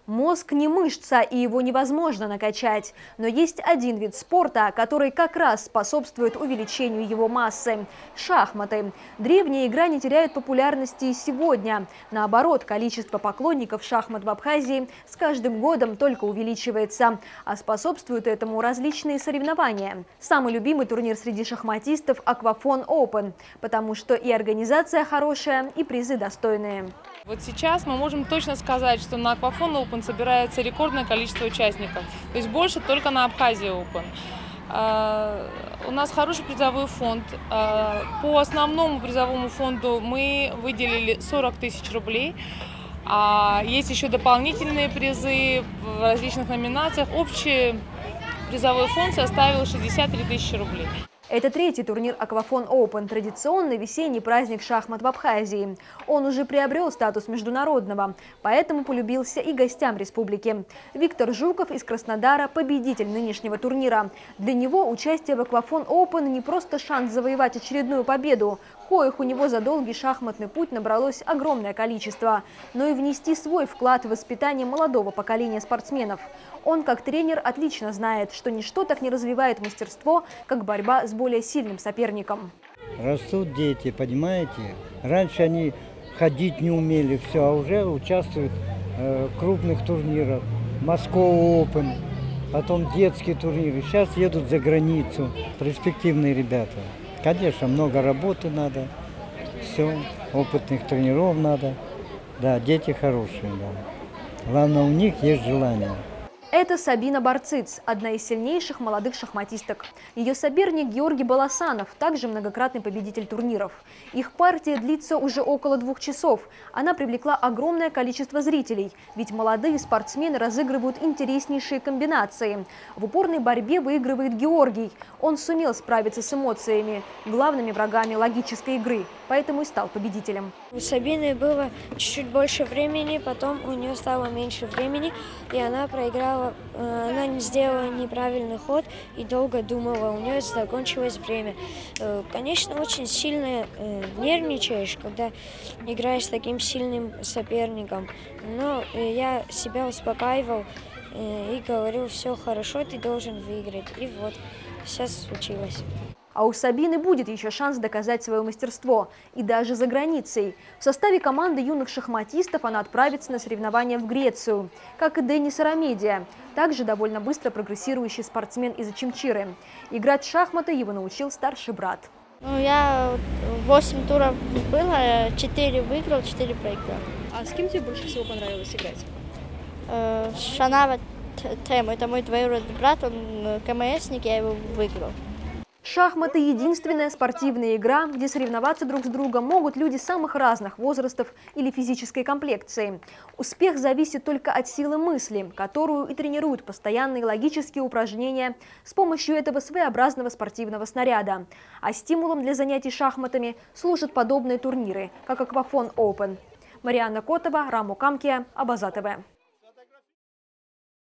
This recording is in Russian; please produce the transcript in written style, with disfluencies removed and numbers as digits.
Мозг не мышца, и его невозможно накачать. Но есть один вид спорта, который как раз способствует увеличению его массы – шахматы. Древняя игра не теряет популярности и сегодня. Наоборот, количество поклонников шахмат в Абхазии с каждым годом только увеличивается. А способствуют этому различные соревнования. Самый любимый турнир среди шахматистов – Аквафон Open, потому что и организация хорошая, и призы достойные. Вот сейчас мы можем точно сказать, что на Аквафон Open собирается рекордное количество участников. То есть больше только на Абхазии Open. У нас хороший призовой фонд. По основному призовому фонду мы выделили 40 тысяч рублей. Есть еще дополнительные призы в различных номинациях. Общий призовой фонд составил 63 тысячи рублей. Это третий турнир Аквафон Open, традиционный весенний праздник шахмат в Абхазии. Он уже приобрел статус международного, поэтому полюбился и гостям республики. Виктор Жуков из Краснодара – победитель нынешнего турнира. Для него участие в Аквафон Open не просто шанс завоевать очередную победу, коих у него за долгий шахматный путь набралось огромное количество, но и внести свой вклад в воспитание молодого поколения спортсменов. Он, как тренер, отлично знает, что ничто так не развивает мастерство, как борьба с более сильным соперником. Растут дети, понимаете? Раньше они ходить не умели, все, а уже участвуют в крупных турнирах. Москва Open, потом детские турниры. Сейчас едут за границу. Перспективные ребята. Конечно, много работы надо, все, опытных тренеров надо. Да, дети хорошие, да. Главное, у них есть желание. Это Сабина Барциц, одна из сильнейших молодых шахматисток. Ее соперник Георгий Баласанов, также многократный победитель турниров. Их партия длится уже около 2 часов. Она привлекла огромное количество зрителей, ведь молодые спортсмены разыгрывают интереснейшие комбинации. В упорной борьбе выигрывает Георгий. Он сумел справиться с эмоциями, главными врагами логической игры, поэтому и стал победителем. У Сабины было чуть-чуть больше времени, потом у нее стало меньше времени, и она проиграла. Она не сделала неправильный ход и долго думала, у нее закончилось время. Конечно, очень сильно нервничаешь, когда играешь с таким сильным соперником, но я себя успокаивал и говорил, все хорошо, ты должен выиграть. И вот, сейчас случилось. А у Сабины будет еще шанс доказать свое мастерство. И даже за границей. В составе команды юных шахматистов она отправится на соревнования в Грецию. Как и Денис Арамедия. Также довольно быстро прогрессирующий спортсмен из Очимчиры. Играть в шахматы его научил старший брат. Я 8 туров было, 4 выиграл, 4 проиграл. А с кем тебе больше всего понравилось играть? Шанава Тему. Это мой двоюродный брат, он КМСник, я его выиграл. Шахматы – единственная спортивная игра, где соревноваться друг с другом могут люди самых разных возрастов или физической комплекции. Успех зависит только от силы мысли, которую и тренируют постоянные логические упражнения с помощью этого своеобразного спортивного снаряда. А стимулом для занятий шахматами служат подобные турниры, как Аквафон Open. Марианна Котова, Раму Камкия, Абаза ТВ.